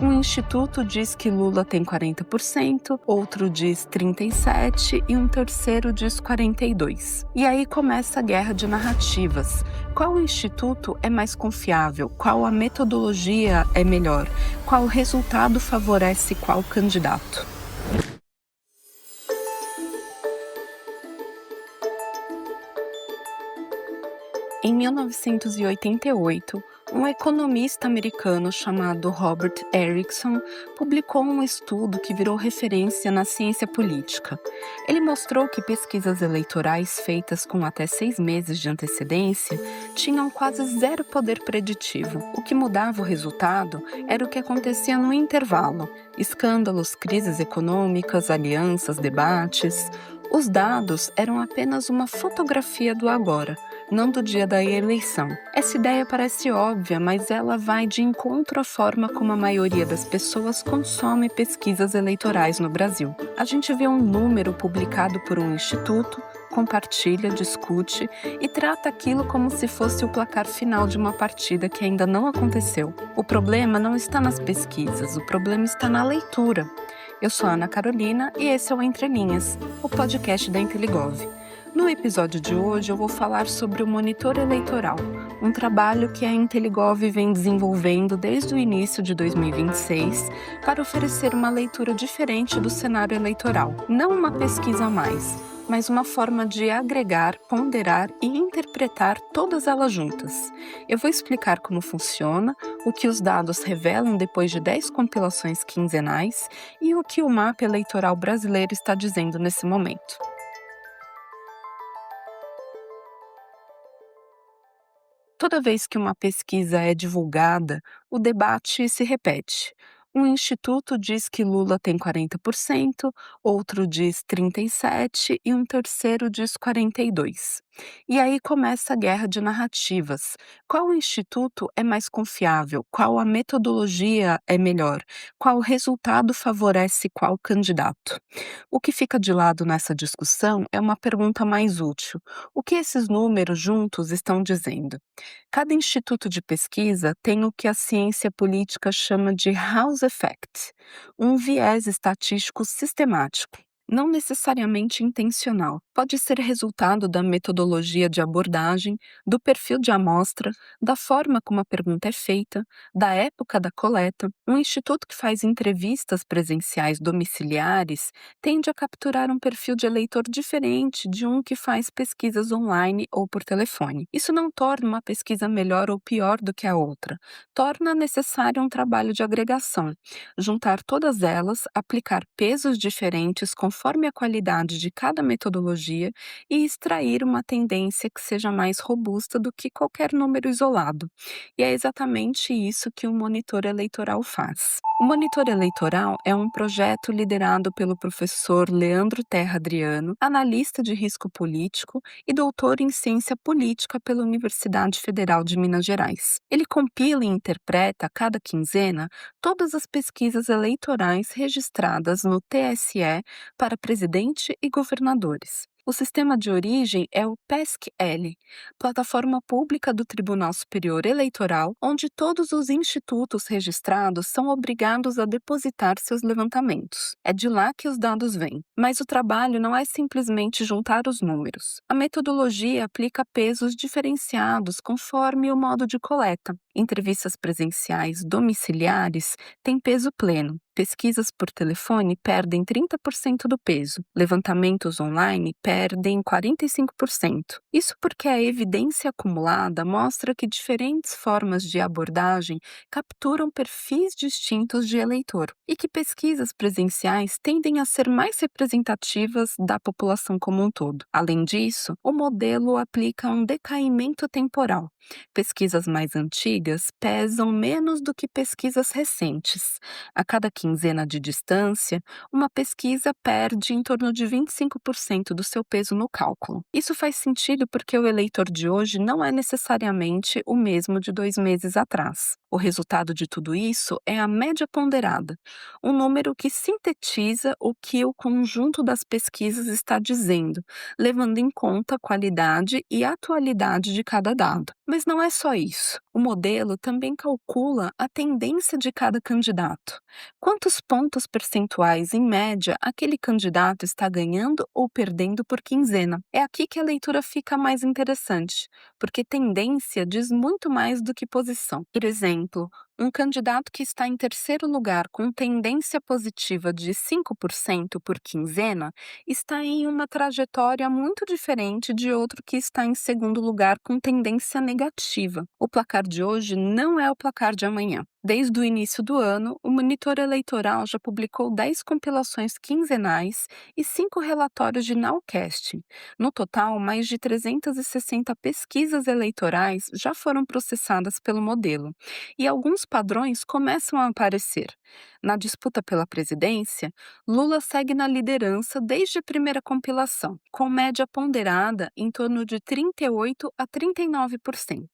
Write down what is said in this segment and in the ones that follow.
Um instituto diz que Lula tem 40%, outro diz 37% e um terceiro diz 42%. E aí começa a guerra de narrativas. Qual instituto é mais confiável? Qual a metodologia é melhor? Qual resultado favorece qual candidato? Em 1988, um economista americano chamado Robert Erickson publicou um estudo que virou referência na ciência política. Ele mostrou que pesquisas eleitorais feitas com até 6 meses de antecedência tinham quase zero poder preditivo. O que mudava o resultado era o que acontecia no intervalo: escândalos, crises econômicas, alianças, debates. Os dados eram apenas uma fotografia do agora, não do dia da eleição. Essa ideia parece óbvia, mas ela vai de encontro à forma como a maioria das pessoas consome pesquisas eleitorais no Brasil. A gente vê um número publicado por um instituto, compartilha, discute e trata aquilo como se fosse o placar final de uma partida que ainda não aconteceu. O problema não está nas pesquisas, o problema está na leitura. Eu sou a Ana Carolina e esse é o Entre Linhas, o podcast da Inteligov. No episódio de hoje eu vou falar sobre o Monitor Eleitoral, um trabalho que a Inteligov vem desenvolvendo desde o início de 2026 para oferecer uma leitura diferente do cenário eleitoral. Não uma pesquisa a mais, mas uma forma de agregar, ponderar e interpretar todas elas juntas. Eu vou explicar como funciona, o que os dados revelam depois de 10 compilações quinzenais e o que o mapa eleitoral brasileiro está dizendo nesse momento. Toda vez que uma pesquisa é divulgada, o debate se repete. Um instituto diz que Lula tem 40%, outro diz 37% e um terceiro diz 42%. E aí começa a guerra de narrativas. Qual instituto é mais confiável? Qual a metodologia é melhor? Qual resultado favorece qual candidato? O que fica de lado nessa discussão é uma pergunta mais útil: o que esses números juntos estão dizendo? Cada instituto de pesquisa tem o que a ciência política chama de house effect, um viés estatístico sistemático, não necessariamente intencional. Pode ser resultado da metodologia de abordagem, do perfil de amostra, da forma como a pergunta é feita, da época da coleta. Um instituto que faz entrevistas presenciais domiciliares tende a capturar um perfil de eleitor diferente de um que faz pesquisas online ou por telefone. Isso não torna uma pesquisa melhor ou pior do que a outra, torna necessário um trabalho de agregação, juntar todas elas, aplicar pesos diferentes conforme a qualidade de cada metodologia e extrair uma tendência que seja mais robusta do que qualquer número isolado. E é exatamente isso que o Monitor Eleitoral faz. O Monitor Eleitoral é um projeto liderado pelo professor Leandro Terra Adriano, analista de risco político e doutor em ciência política pela Universidade Federal de Minas Gerais. Ele compila e interpreta a cada quinzena todas as pesquisas eleitorais registradas no TSE para presidente e governadores. O sistema de origem é o PESC-L, plataforma pública do Tribunal Superior Eleitoral, onde todos os institutos registrados são obrigados a depositar seus levantamentos. É de lá que os dados vêm. Mas o trabalho não é simplesmente juntar os números. A metodologia aplica pesos diferenciados conforme o modo de coleta. Entrevistas presenciais domiciliares têm peso pleno. Pesquisas por telefone perdem 30% do peso. Levantamentos online perdem 45%. Isso porque a evidência acumulada mostra que diferentes formas de abordagem capturam perfis distintos de eleitor e que pesquisas presenciais tendem a ser mais representativas da população como um todo. Além disso, o modelo aplica um decaimento temporal. Pesquisas mais antigas pesam menos do que pesquisas recentes. A cada quinzena de distância, uma pesquisa perde em torno de 25% do seu peso no cálculo. Isso faz sentido porque o eleitor de hoje não é necessariamente o mesmo de 2 meses atrás. O resultado de tudo isso é a média ponderada, um número que sintetiza o que o conjunto das pesquisas está dizendo, levando em conta a qualidade e atualidade de cada dado. Mas não é só isso. O modelo também calcula a tendência de cada candidato. Quantos pontos percentuais, em média, aquele candidato está ganhando ou perdendo por quinzena? É aqui que a leitura fica mais interessante, porque tendência diz muito mais do que posição. Por exemplo, um candidato que está em terceiro lugar com tendência positiva de 5% por quinzena está em uma trajetória muito diferente de outro que está em segundo lugar com tendência negativa. O placar de hoje não é o placar de amanhã. Desde o início do ano, o Monitor Eleitoral já publicou 10 compilações quinzenais e 5 relatórios de nowcasting. No total, mais de 360 pesquisas eleitorais já foram processadas pelo modelo, e alguns padrões começam a aparecer. Na disputa pela presidência, Lula segue na liderança desde a primeira compilação, com média ponderada em torno de 38 a 39%.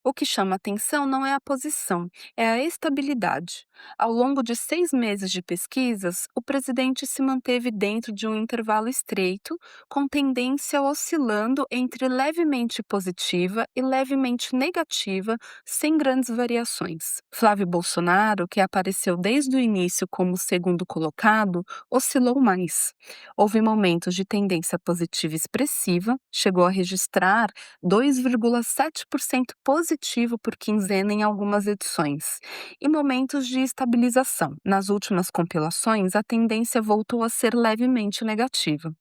O que chama atenção não é a posição, é a estabilidade. Ao longo de 6 meses de pesquisas, o presidente se manteve dentro de um intervalo estreito, com tendência oscilando entre levemente positiva e levemente negativa, sem grandes variações. Flávio Bolsonaro, que apareceu desde o início como segundo colocado, oscilou mais. Houve momentos de tendência positiva expressiva, chegou a registrar 2,7% positivo por quinzena em algumas edições, e momentos de estabilização. Nas últimas compilações, a tendência voltou a ser levemente negativa.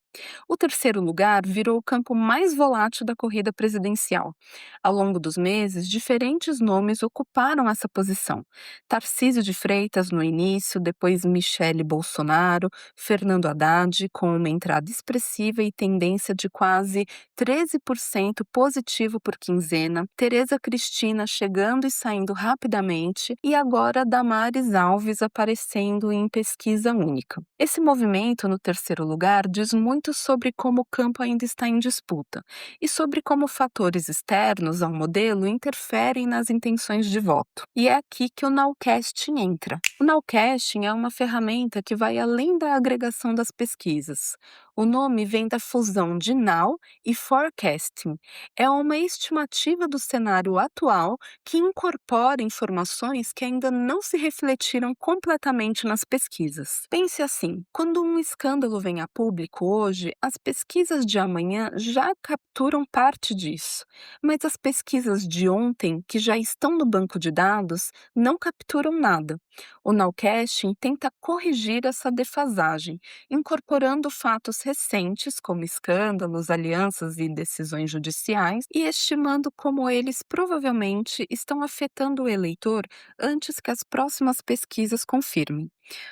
O terceiro lugar virou o campo mais volátil da corrida presidencial. Ao longo dos meses, diferentes nomes ocuparam essa posição. Tarcísio de Freitas no início, depois Michele Bolsonaro, Fernando Haddad, com uma entrada expressiva e tendência de quase 13% positivo por quinzena, Tereza Cristina chegando e saindo rapidamente e agora Damares Alves aparecendo em pesquisa única. Esse movimento no terceiro lugar diz muito sobre como o campo ainda está em disputa e sobre como fatores externos ao modelo interferem nas intenções de voto. E é aqui que o nowcasting entra. O nowcasting é uma ferramenta que vai além da agregação das pesquisas. O nome vem da fusão de now e forecasting. É uma estimativa do cenário atual que incorpora informações que ainda não se refletiram completamente nas pesquisas. Pense assim: quando um escândalo vem a público hoje, as pesquisas de amanhã já capturam parte disso, mas as pesquisas de ontem, que já estão no banco de dados, não capturam nada. O nowcasting tenta corrigir essa defasagem, incorporando fatos recentes, como escândalos, alianças e decisões judiciais, e estimando como eles provavelmente estão afetando o eleitor antes que as próximas pesquisas confirmem.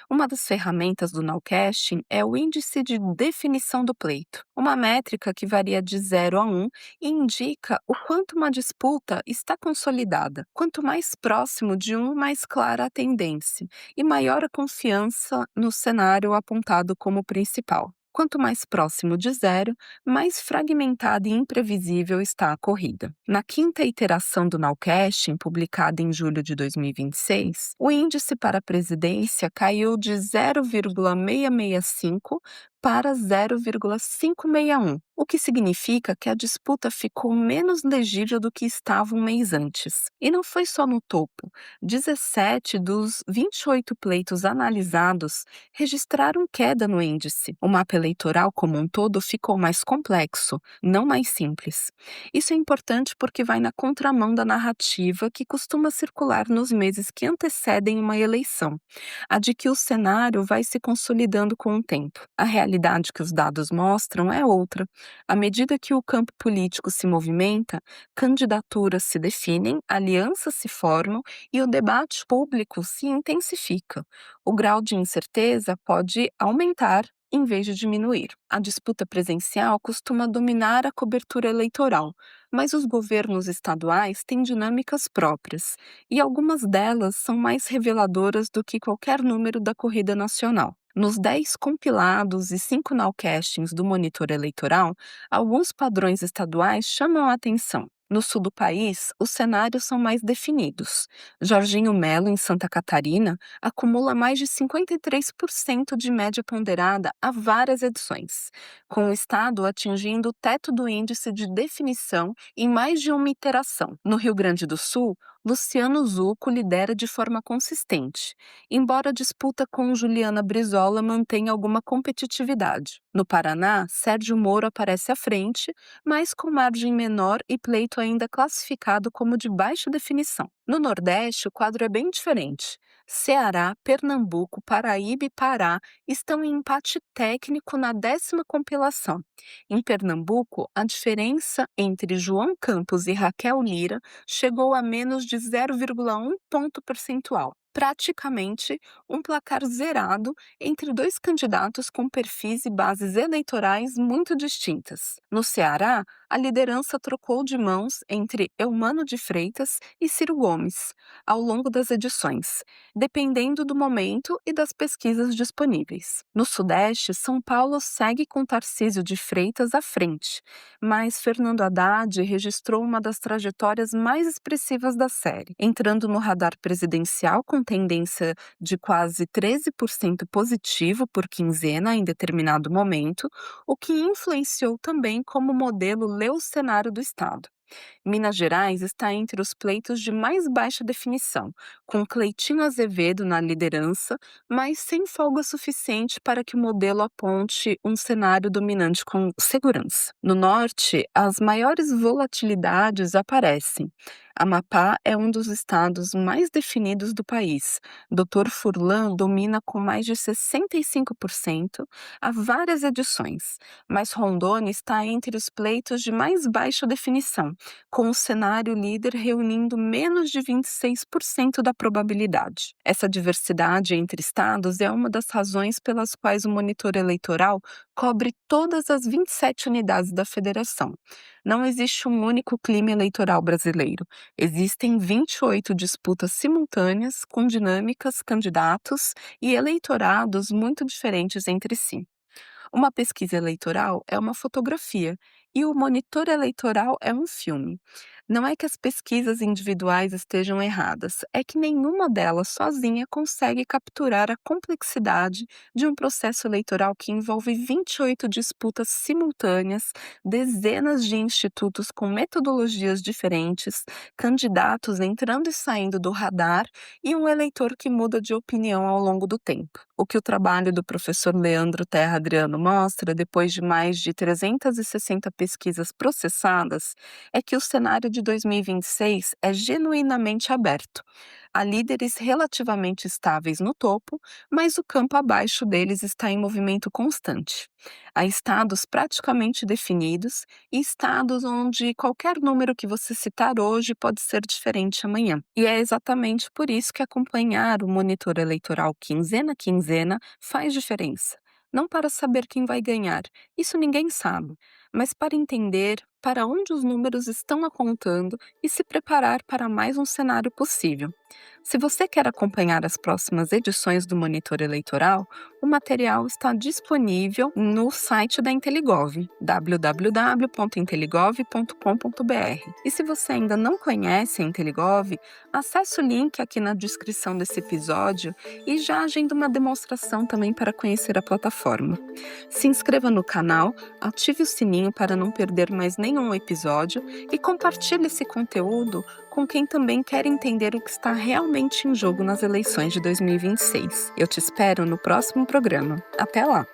Uma das ferramentas do nowcasting é o índice de definição do pleito, uma métrica que varia de 0 a 1 e indica o quanto uma disputa está consolidada. Quanto mais próximo de um, mais clara a tendência e maior a confiança no cenário apontado como principal. Quanto mais próximo de zero, mais fragmentada e imprevisível está a corrida. Na quinta iteração do nowcasting, publicada em julho de 2026, o índice para a presidência caiu de 0,665 para 0,561, o que significa que a disputa ficou menos legível do que estava um mês antes. E não foi só no topo. 17 dos 28 pleitos analisados registraram queda no índice. O mapa eleitoral como um todo ficou mais complexo, não mais simples. Isso é importante porque vai na contramão da narrativa que costuma circular nos meses que antecedem uma eleição, a de que o cenário vai se consolidando com o tempo. A realidade que os dados mostram é outra. À medida que o campo político se movimenta, candidaturas se definem, alianças se formam e o debate público se intensifica. O grau de incerteza pode aumentar em vez de diminuir. A disputa presencial costuma dominar a cobertura eleitoral, mas os governos estaduais têm dinâmicas próprias, e algumas delas são mais reveladoras do que qualquer número da corrida nacional. Nos 10 compilados e 5 nowcastings do Monitor Eleitoral, alguns padrões estaduais chamam a atenção. No sul do país, os cenários são mais definidos. Jorginho Melo, em Santa Catarina, acumula mais de 53% de média ponderada há várias edições, com o estado atingindo o teto do índice de definição em mais de uma iteração. No Rio Grande do Sul, Luciano Zucco lidera de forma consistente, embora a disputa com Juliana Brizola mantenha alguma competitividade. No Paraná, Sérgio Moro aparece à frente, mas com margem menor e pleito ainda classificado como de baixa definição. No Nordeste, o quadro é bem diferente. Ceará, Pernambuco, Paraíba e Pará estão em empate técnico na 10ª compilação. Em Pernambuco, a diferença entre João Campos e Raquel Lira chegou a menos de 0,1 ponto percentual. Praticamente um placar zerado entre dois candidatos com perfis e bases eleitorais muito distintas. No Ceará, a liderança trocou de mãos entre Eumano de Freitas e Ciro Gomes ao longo das edições, dependendo do momento e das pesquisas disponíveis. No Sudeste, São Paulo segue com Tarcísio de Freitas à frente, mas Fernando Haddad registrou uma das trajetórias mais expressivas da série, entrando no radar presidencial com tendência de quase 13% positivo por quinzena em determinado momento, o que influenciou também como o modelo leu o cenário do Estado. Minas Gerais está entre os pleitos de mais baixa definição, com Cleitinho Azevedo na liderança, mas sem folga suficiente para que o modelo aponte um cenário dominante com segurança. No norte, as maiores volatilidades aparecem. Amapá é um dos estados mais definidos do país. Dr. Furlan domina com mais de 65% há várias edições, mas Rondônia está entre os pleitos de mais baixa definição, com o cenário líder reunindo menos de 26% da probabilidade. Essa diversidade entre estados é uma das razões pelas quais o monitor eleitoral cobre todas as 27 unidades da federação. Não existe um único clima eleitoral brasileiro. Existem 28 disputas simultâneas com dinâmicas, candidatos e eleitorados muito diferentes entre si. Uma pesquisa eleitoral é uma fotografia e o monitor eleitoral é um filme. Não é que as pesquisas individuais estejam erradas, é que nenhuma delas sozinha consegue capturar a complexidade de um processo eleitoral que envolve 28 disputas simultâneas, dezenas de institutos com metodologias diferentes, candidatos entrando e saindo do radar e um eleitor que muda de opinião ao longo do tempo. O que o trabalho do professor Leandro Terra Adriano mostra, depois de mais de 360 pesquisas processadas, é que o cenário de 2026 é genuinamente aberto. Há líderes relativamente estáveis no topo, mas o campo abaixo deles está em movimento constante. Há estados praticamente definidos e estados onde qualquer número que você citar hoje pode ser diferente amanhã. E é exatamente por isso que acompanhar o monitor eleitoral quinzena a quinzena faz diferença. Não para saber quem vai ganhar, isso ninguém sabe, mas para entender para onde os números estão apontando e se preparar para mais um cenário possível. Se você quer acompanhar as próximas edições do Monitor Eleitoral, o material está disponível no site da Inteligov, www.inteligov.com.br. E se você ainda não conhece a Inteligov, acesse o link aqui na descrição desse episódio e já agenda uma demonstração também para conhecer a plataforma. Se inscreva no canal, ative o sininho para não perder mais nenhum episódio e compartilhe esse conteúdo com quem também quer entender o que está realmente em jogo nas eleições de 2026. Eu te espero no próximo programa. Até lá!